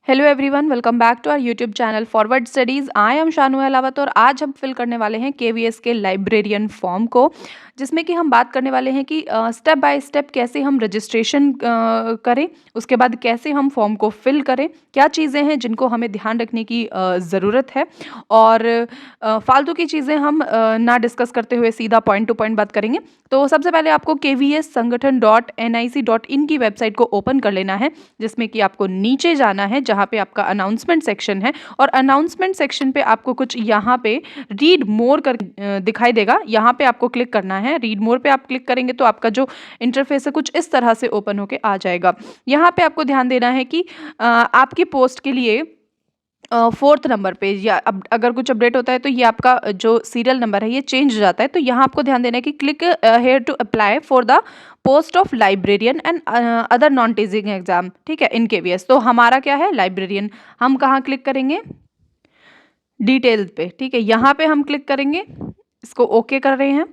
Hello everyone, welcome back to our YouTube channel forward studies. I am Shanu Alawat और आज हम fill करने वाले हैं केवीएस के लाइब्रेरियन फॉर्म को, जिसमें कि हम बात करने वाले हैं कि स्टेप बाय स्टेप कैसे हम रजिस्ट्रेशन करें, उसके बाद कैसे हम फॉर्म को फिल करें, क्या चीज़ें हैं जिनको हमें ध्यान रखने की ज़रूरत है और फालतू की चीज़ें हम ना डिस्कस करते हुए सीधा पॉइंट टू पॉइंट बात करेंगे। तो सबसे पहले आपको KVS संगठन.nic.in की वेबसाइट को ओपन कर लेना है, जिसमें कि आपको नीचे जाना है जहाँ पे आपका अनाउंसमेंट सेक्शन है और अनाउंसमेंट सेक्शन पे आपको कुछ यहाँ पे रीड मोर कर दिखाई देगा। यहाँ पे आपको क्लिक करना है। रीड मोर पे आप क्लिक करेंगे तो आपका जो इंटरफेस है कुछ इस तरह से ओपन होके आ जाएगा। यहाँ पे आपको ध्यान देना है कि आपकी पोस्ट के लिए फोर्थ नंबर पे या अब अगर कुछ अपडेट होता है तो ये आपका जो सीरियल नंबर है ये चेंज हो जाता है। तो यहाँ आपको ध्यान देना है कि click here to apply for the post of librarian and other non teaching exam. ठीक है, इन केवीएस। तो हमारा क्या है, लाइब्रेरियन। हम कहाँ क्लिक करेंगे, डिटेल्स पे। ठीक है, यहाँ पे हम क्लिक करेंगे, इसको ओके कर रहे हैं।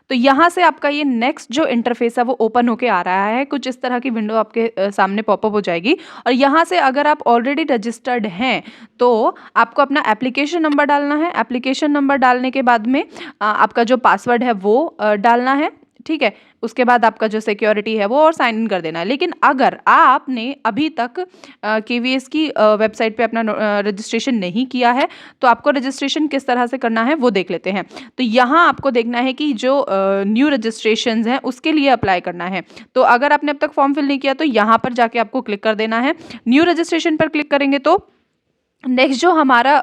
तो यहाँ से आपका ये नेक्स्ट जो इंटरफेस है वो ओपन होके आ रहा है। कुछ इस तरह की विंडो आपके सामने पॉपअप हो जाएगी और यहाँ से अगर आप ऑलरेडी रजिस्टर्ड हैं तो आपको अपना एप्लीकेशन नंबर डालना है। एप्लीकेशन नंबर डालने के बाद में आपका जो पासवर्ड है वो डालना है। ठीक है, उसके बाद आपका जो सिक्योरिटी है वो और साइन इन कर देना है। लेकिन अगर आपने अभी तक केवीएस की वेबसाइट पे अपना रजिस्ट्रेशन नहीं किया है तो आपको रजिस्ट्रेशन किस तरह से करना है वो देख लेते हैं। तो यहाँ आपको देखना है कि जो न्यू रजिस्ट्रेशंस हैं उसके लिए अप्लाई करना है। तो अगर आपने अब तक फॉर्म फिल नहीं किया तो यहाँ पर जाके आपको क्लिक कर देना है। न्यू रजिस्ट्रेशन पर क्लिक करेंगे तो नेक्स्ट जो हमारा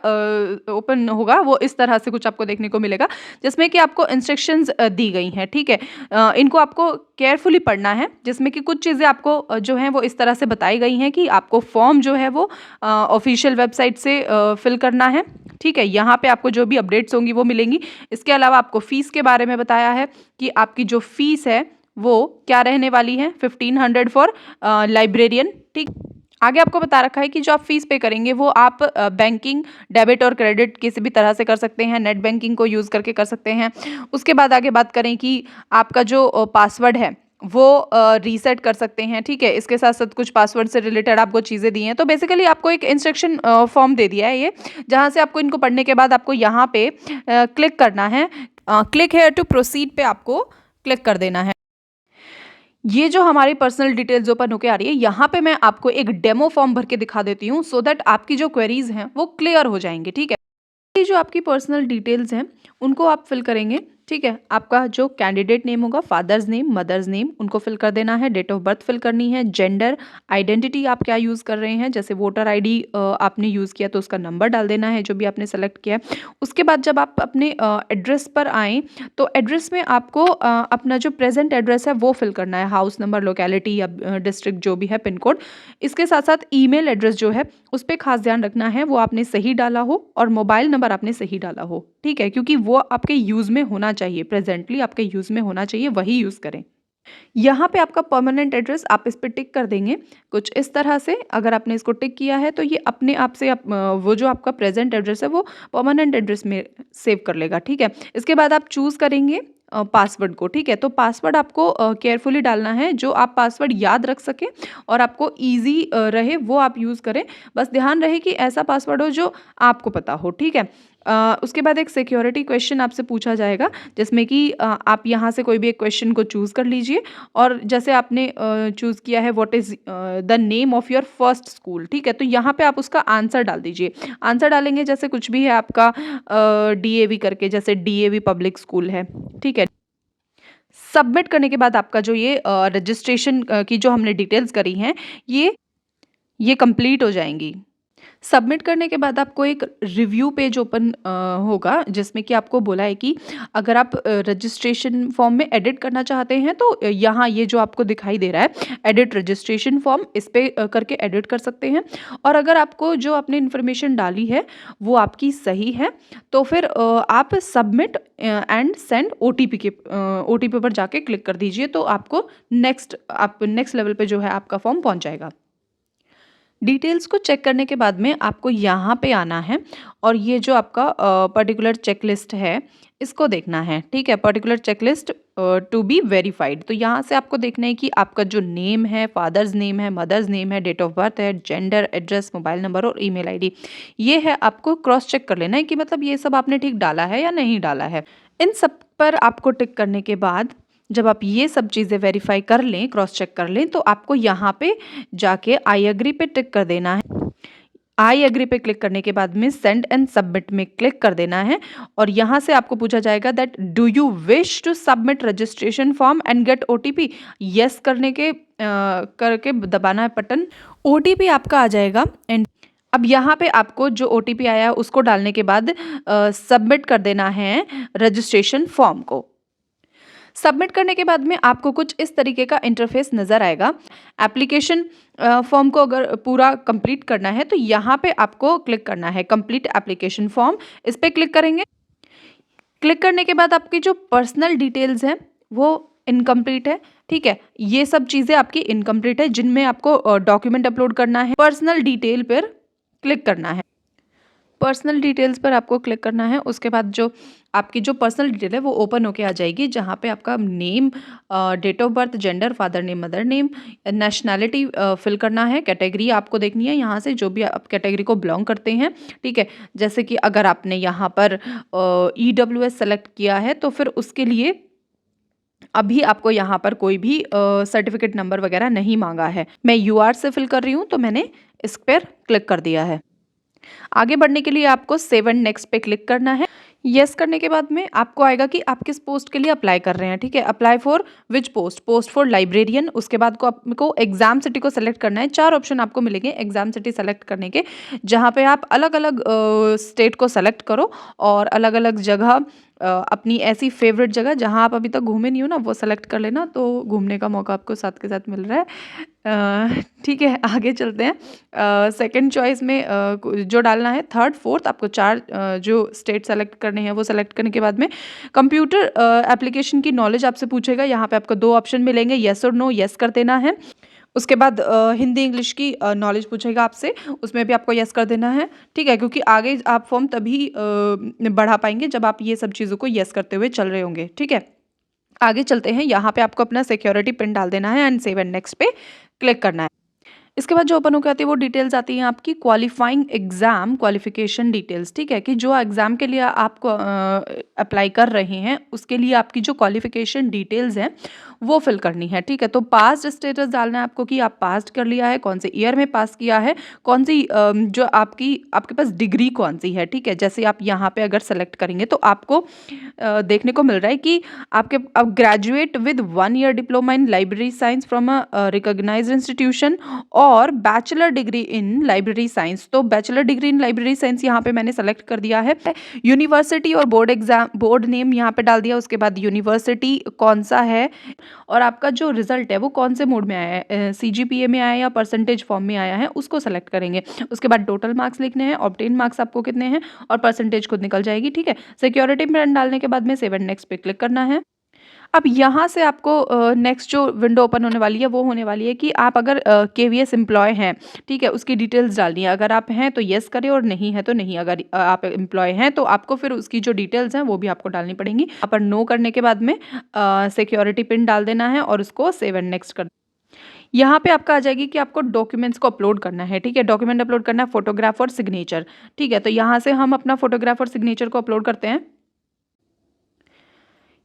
ओपन होगा वो इस तरह से कुछ आपको देखने को मिलेगा, जिसमें कि आपको इंस्ट्रक्शंस दी गई हैं। ठीक है, इनको आपको केयरफुली पढ़ना है, जिसमें कि कुछ चीज़ें आपको जो हैं वो इस तरह से बताई गई हैं कि आपको फॉर्म जो है वो ऑफिशियल वेबसाइट से फिल करना है। ठीक है, यहाँ पे आपको जो भी अपडेट्स होंगी वो मिलेंगी। इसके अलावा आपको फ़ीस के बारे में बताया है कि आपकी जो फ़ीस है वो क्या रहने वाली है, 1500 फॉर लाइब्रेरियन। ठीक, आगे आपको बता रखा है कि जो आप फीस पे करेंगे वो आप बैंकिंग, डेबिट और क्रेडिट किसी भी तरह से कर सकते हैं, नेट बैंकिंग को यूज़ करके कर सकते हैं। उसके बाद आगे बात करें कि आपका जो पासवर्ड है वो रीसेट कर सकते हैं। ठीक है, इसके साथ साथ कुछ पासवर्ड से रिलेटेड आपको चीज़ें दी हैं। तो बेसिकली आपको एक इंस्ट्रक्शन फॉर्म दे दिया है ये, जहाँ से आपको इनको पढ़ने के बाद आपको यहाँ पे क्लिक करना है। क्लिक हेयर टू प्रोसीड पे आपको क्लिक कर देना है। ये जो हमारी पर्सनल डिटेल्स ओपन होके आ रही है, यहाँ पे मैं आपको एक डेमो फॉर्म भर के दिखा देती हूँ सो दैट आपकी जो क्वेरीज हैं वो क्लियर हो जाएंगी। ठीक है, ये जो आपकी पर्सनल डिटेल्स हैं उनको आप फिल करेंगे। ठीक है, आपका जो कैंडिडेट नेम होगा, फादर्स नेम, मदर्स नेम, उनको फिल कर देना है। डेट ऑफ बर्थ फिल करनी है। जेंडर आइडेंटिटी आप क्या यूज़ कर रहे हैं, जैसे वोटर आईडी आपने यूज़ किया तो उसका नंबर डाल देना है जो भी आपने सेलेक्ट किया है। उसके बाद जब आप अपने एड्रेस पर आएँ तो एड्रेस में आपको अपना जो प्रेजेंट एड्रेस है वो फिल करना है, हाउस नंबर, लोकेलिटी या डिस्ट्रिक्ट जो भी है, पिन कोड। इसके साथ साथ ईमेल एड्रेस जो है उस पर खास ध्यान रखना है वो आपने सही डाला हो और मोबाइल नंबर आपने सही डाला हो। ठीक है, क्योंकि वो आपके यूज़ में होना चाहिए, प्रेजेंटली आपके यूज़ में होना चाहिए, वही यूज़ करें। यहाँ पे आपका परमानेंट एड्रेस आप इस पे टिक कर देंगे कुछ इस तरह से। अगर आपने इसको टिक किया है तो ये अपने आप से वो जो आपका प्रेजेंट एड्रेस है वो परमानेंट एड्रेस में सेव कर लेगा। ठीक है, इसके बाद आप चूज़ करेंगे पासवर्ड को। ठीक है, तो पासवर्ड आपको केयरफुली डालना है, जो आप पासवर्ड याद रख सकें और आपको ईजी रहे वो आप यूज़ करें। बस ध्यान रहे कि ऐसा पासवर्ड हो जो आपको पता हो। ठीक है, उसके बाद एक सिक्योरिटी क्वेश्चन आपसे पूछा जाएगा, जिसमें कि आप यहाँ से कोई भी एक क्वेश्चन को चूज़ कर लीजिए और जैसे आपने चूज़ किया है what is the name of your first school. ठीक है, तो यहाँ पे आप उसका आंसर डाल दीजिए। आंसर डालेंगे जैसे कुछ भी है आपका डीएवी करके, जैसे डीएवी पब्लिक स्कूल है। ठीक है, सबमिट करने के बाद आपका जो ये रजिस्ट्रेशन की जो हमने डिटेल्स करी हैं ये कंप्लीट हो जाएंगी। सबमिट करने के बाद आपको एक रिव्यू पेज ओपन होगा, जिसमें कि आपको बोला है कि अगर आप रजिस्ट्रेशन फॉर्म में एडिट करना चाहते हैं तो यहाँ ये जो आपको दिखाई दे रहा है एडिट रजिस्ट्रेशन फॉर्म, इस पे करके एडिट कर सकते हैं। और अगर आपको जो आपने इन्फॉर्मेशन डाली है वो आपकी सही है तो फिर आप सबमिट एंड सेंड ओटीपी पर जाके क्लिक कर दीजिए, तो आपको नेक्स्ट लेवल पे जो है आपका फॉर्म पहुँच जाएगा। डिटेल्स को चेक करने के बाद में आपको यहाँ पे आना है और ये जो आपका पर्टिकुलर चेकलिस्ट है इसको देखना है। ठीक है, particular checklist to be verified. तो यहाँ से आपको देखना है कि आपका जो नेम है, फादर्स नेम है, मदर्स नेम है, डेट ऑफ बर्थ है, जेंडर, एड्रेस, मोबाइल नंबर और ईमेल आईडी, ये है। आपको क्रॉस चेक कर लेना है कि मतलब ये सब आपने ठीक डाला है या नहीं डाला है। इन सब पर आपको टिक करने के बाद जब आप ये सब चीज़ें वेरीफाई कर लें, क्रॉस चेक कर लें, तो आपको यहाँ पे जाके आई एग्री पे टिक कर देना है। आई एग्री पे क्लिक करने के बाद में सेंड एंड सबमिट में क्लिक कर देना है और यहाँ से आपको पूछा जाएगा that do you wish to submit registration form and get OTP. Yes करने के करके दबाना है बटन, ओटीपी आपका आ जाएगा। एंड अब यहाँ पे आपको जो ओटीपी आया है उसको डालने के बाद सबमिट कर देना है रजिस्ट्रेशन फॉर्म को। सबमिट करने के बाद में आपको कुछ इस तरीके का इंटरफेस नज़र आएगा। एप्लीकेशन फॉर्म को अगर पूरा कंप्लीट करना है तो यहाँ पे आपको क्लिक करना है कंप्लीट एप्लीकेशन फॉर्म, इस पर क्लिक करेंगे। क्लिक करने के बाद आपकी जो पर्सनल डिटेल्स हैं वो इनकम्प्लीट है, ठीक है। ये सब चीज़ें आपकी इनकम्प्लीट है जिनमें आपको डॉक्यूमेंट अपलोड करना है। पर्सनल डिटेल पर क्लिक करना है। पर्सनल डिटेल्स पर आपको क्लिक करना है। उसके बाद जो आपकी जो पर्सनल डिटेल है वो ओपन होके आ जाएगी, जहाँ पे आपका name, date of birth, gender, father name, mother name, nationality fill करना है। कैटेगरी आपको देखनी है यहाँ से, जो भी आप कैटेगरी को बिलोंग करते हैं, ठीक है। जैसे कि अगर आपने यहाँ पर EWS सेलेक्ट किया है तो फिर उसके लिए अभी आपको यहाँ पर कोई भी सर्टिफिकेट नंबर वगैरह नहीं मांगा है। मैं UR से फिल कर रही हूँ तो मैंने इस पर क्लिक कर दिया है। आगे बढ़ने के लिए आपको सेव एंड नेक्स्ट पे क्लिक करना है। यस करने के बाद में आपको आएगा कि आप किस पोस्ट के लिए अप्लाई कर रहे हैं, ठीक है। Apply for which post, post for librarian. उसके बाद को आपको एग्जाम सिटी को सेलेक्ट करना है। 4 ऑप्शन आपको मिलेंगे एग्जाम सिटी सेलेक्ट करने के, जहाँ पे आप अलग अलग स्टेट को सेलेक्ट करो और अलग अलग जगह अपनी ऐसी फेवरेट जगह जहाँ आप अभी तक घूमे नहीं हो ना, वो सेलेक्ट कर लेना, तो घूमने का मौका आपको साथ के साथ मिल रहा है। ठीक है, आगे चलते हैं। सेकंड चॉइस में जो डालना है, थर्ड फोर्थ आपको 4 जो स्टेट सेलेक्ट करने हैं वो सेलेक्ट करने के बाद में कंप्यूटर एप्लीकेशन की नॉलेज आपसे पूछेगा। यहाँ पे आपको 2 ऑप्शन मिलेंगे, येस और नो। येस कर देना है। उसके बाद हिंदी इंग्लिश की नॉलेज पूछेगा आपसे, उसमें भी आपको यस कर देना है, ठीक है। क्योंकि आगे आप फॉर्म तभी बढ़ा पाएंगे जब आप ये सब चीज़ों को यस करते हुए चल रहे होंगे, ठीक है। आगे चलते हैं। यहाँ पे आपको अपना सिक्योरिटी पिन डाल देना है एंड सेव एंड नेक्स्ट पे क्लिक करना है। इसके बाद जो ओपन होकर आती है वो डिटेल्स आती हैं आपकी क्वालिफाइंग एग्ज़ाम क्वालिफिकेशन डिटेल्स, ठीक है। कि जो एग्ज़ाम के लिए आप अप्लाई कर रहे हैं उसके लिए आपकी जो क्वालिफिकेशन डिटेल्स हैं वो फिल करनी है, ठीक है। तो पास्ट स्टेटस डालना है आपको कि आप पास कर लिया है, कौन से ईयर में पास किया है, कौन सी जो आपके पास डिग्री कौन सी है, ठीक है। जैसे आप यहाँ पे अगर सेलेक्ट करेंगे तो आपको देखने को मिल रहा है कि आपके अब graduate with 1 year diploma in library science from a recognised institution और bachelor degree in library science. तो bachelor degree in library science यहाँ पे मैंने सेलेक्ट कर दिया है। यूनिवर्सिटी और बोर्ड नेम यहाँ पे डाल दिया। उसके बाद यूनिवर्सिटी कौन सा है और आपका जो रिजल्ट है वो कौन से मोड में आया है, CGPA में आया है या परसेंटेज फॉर्म में आया है, उसको सेलेक्ट करेंगे। उसके बाद टोटल मार्क्स लिखने हैं, ऑब्टेन मार्क्स आपको कितने हैं और परसेंटेज खुद निकल जाएगी, ठीक है। सिक्योरिटी पिन डालने के बाद में सेव एंड नेक्स्ट पे क्लिक करना है। अब यहाँ से आपको नेक्स्ट जो विंडो ओपन होने वाली है वो होने वाली है कि आप अगर KVS एम्प्लॉय हैं, ठीक है, उसकी डिटेल्स डालनी है। अगर आप हैं तो येस करें और नहीं है तो नहीं। अगर आप एम्प्लॉय हैं तो आपको फिर उसकी जो डिटेल्स हैं वो भी आपको डालनी पड़ेंगी। यहाँ पर नो करने के बाद में सिक्योरिटी पिन डाल देना है और उसको सेव एंड नेक्स्ट कर। यहाँ पे आपका आ जाएगी कि आपको डॉक्यूमेंट्स को अपलोड करना है, ठीक है। डॉक्यूमेंट अपलोड करना है, फोटोग्राफ और सिग्नेचर, ठीक है। तो यहाँ से हम अपना फोटोग्राफ और सिग्नेचर को अपलोड करते हैं।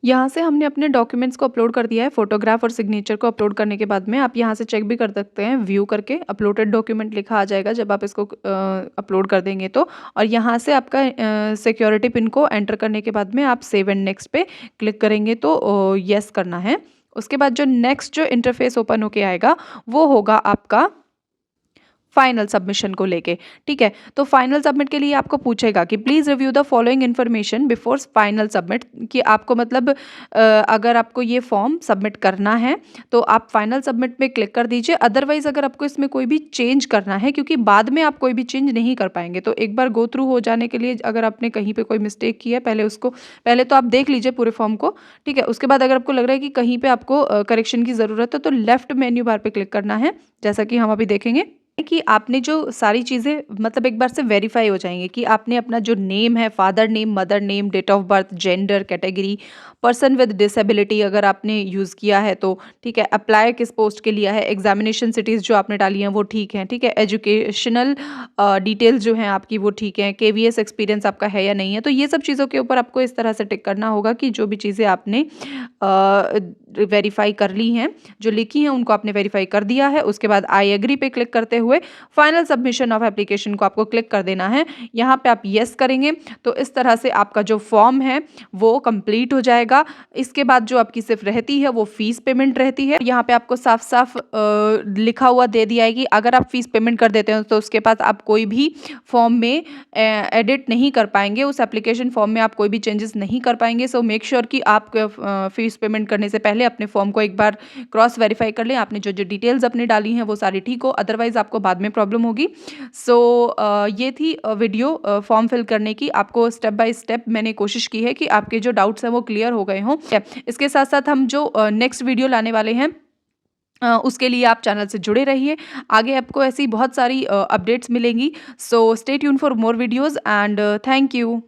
यहाँ से हमने अपने डॉक्यूमेंट्स को अपलोड कर दिया है। फोटोग्राफ और सिग्नेचर को अपलोड करने के बाद में आप यहाँ से चेक भी कर सकते हैं, व्यू करके अपलोडेड डॉक्यूमेंट लिखा आ जाएगा जब आप इसको अपलोड कर देंगे तो। और यहाँ से आपका सिक्योरिटी पिन को एंटर करने के बाद में आप सेव एंड नेक्स्ट पे क्लिक करेंगे तो येस करना है। उसके बाद जो नेक्स्ट जो इंटरफेस ओपन होके आएगा वो होगा आपका फाइनल सबमिशन को लेके, ठीक है। तो फाइनल सबमिट के लिए आपको पूछेगा कि please review the following information before final submit, कि आपको मतलब अगर आपको ये फॉर्म सबमिट करना है तो आप फाइनल सबमिट पे क्लिक कर दीजिए। अदरवाइज़ अगर आपको इसमें कोई भी चेंज करना है, क्योंकि बाद में आप कोई भी चेंज नहीं कर पाएंगे, तो एक बार गो थ्रू हो जाने के लिए अगर आपने कहीं पर कोई मिस्टेक की है पहले तो आप देख लीजिए पूरे फॉर्म को, ठीक है। उसके बाद अगर आपको लग रहा है कि कहीं पर आपको करेक्शन की ज़रूरत है तो लेफ्ट मेन्यू बार पर क्लिक करना है, जैसा कि हम अभी देखेंगे। कि आपने जो सारी चीज़ें मतलब एक बार से वेरीफाई हो जाएँगी कि आपने अपना जो नेम है, father name, mother name, date of birth, gender, category, person with disability अगर आपने यूज़ किया है तो ठीक है, अप्लाई किस पोस्ट के लिया है, एग्ज़ामिनेशन सिटीज़ जो आपने डाली हैं वो ठीक हैं, ठीक है, एजुकेशनल डिटेल्स जो हैं आपकी वो ठीक हैं, केवीएस एक्सपीरियंस आपका है या नहीं है। तो ये सब चीज़ों के ऊपर आपको इस तरह से टिक करना होगा कि जो भी चीज़ें आपने वेरीफाई कर ली हैं, जो लिखी हैं उनको आपने वेरीफाई कर दिया है। उसके बाद आई एग्री पे क्लिक करते हुए फाइनल सबमिशन ऑफ एप्लीकेशन को आपको क्लिक कर देना है। यहाँ पे आप येस करेंगे तो इस तरह से आपका जो फॉर्म है वो कंप्लीट हो जाएगा। इसके बाद जो आपकी सिर्फ रहती है वो फीस पेमेंट रहती है। यहाँ पे आपको साफ-साफ लिखा हुआ दे दिया है कि अगर आप फीस पेमेंट कर देते हो तो उसके बाद आप कोई भी फॉर्म में एडिट नहीं कर पाएँगे। उस एप्लीकेशन फॉर्म में आप कोई भी चेंजेस नहीं कर पाएँगे। सो मेक श्योर कि आप फीस पेमेंट करने से पहले अपने फॉर्म को एक बार क्रॉस वेरीफाई कर लें। आपने जो-जो डिटेल्स अपनी डाली हैं वो सारी ठीक हो, अदरवाइज़ आपको बाद में प्रॉब्लम होगी। सो ये थी वीडियो फॉर्म फिल करने की। आपको स्टेप बाय स्टेप मैंने कोशिश की है कि आपके जो डाउट्स हैं वो क्लियर हो गए हों। इसके साथ-साथ हम जो नेक्स्ट वीडियो लाने वाले हैं उसके लिए आप चैनल से जुड़े रहिए। आगे आपको ऐसी बहुत सारी अपडेट्स मिलेंगी। So stay tuned for more videos and thank you.